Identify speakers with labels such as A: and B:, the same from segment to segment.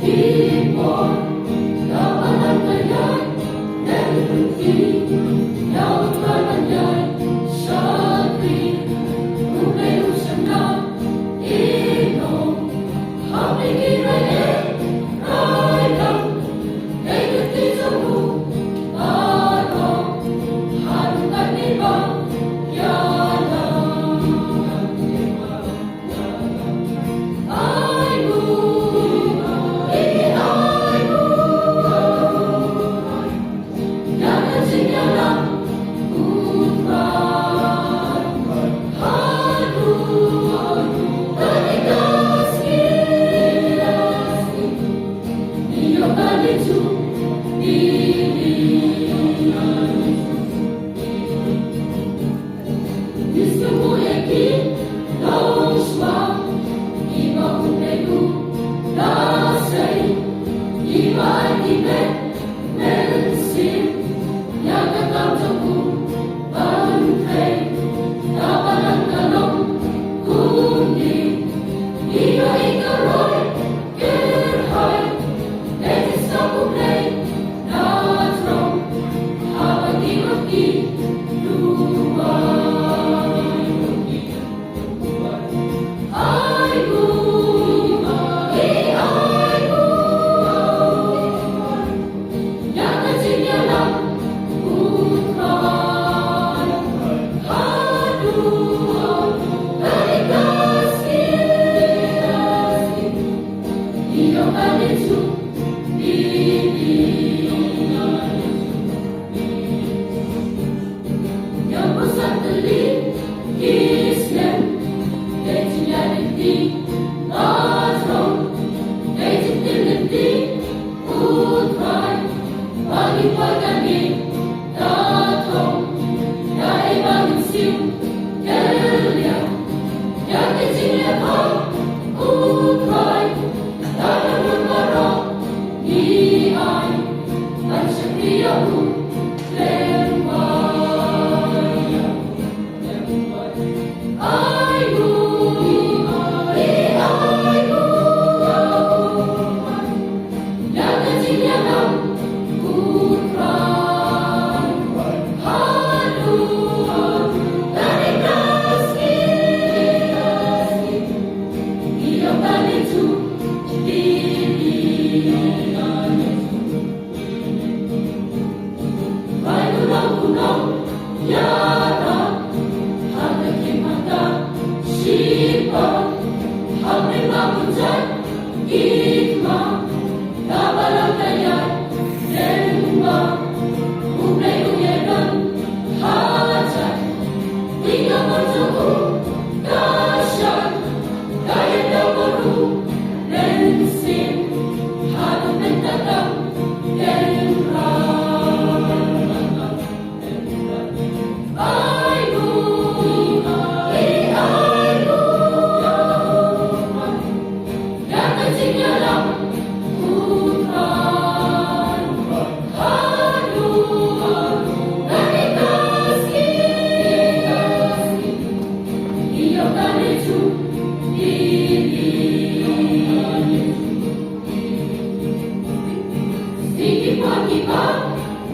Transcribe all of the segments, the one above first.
A: Timur, kapanan kaya'y meron Yaut kananya'y syatri, umayo siya na inom. Habing Israel, rayang, kay katisamu, araw, harong kanibang yalang. Ay mo, ay mo, yakan sinyalang utman. Haru, tanikas kilasi, iyo kanicu, Istumu yakin, dausma, ima umegu, dasay, ima ikime, merensim, yakan kamjaku, bantay, kapanan kalong, kundi, iyo ikaroy, kerhay, letis na puplay, natrong, habang imaki, luway.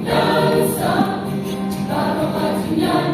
B: Dansa, karo kajian,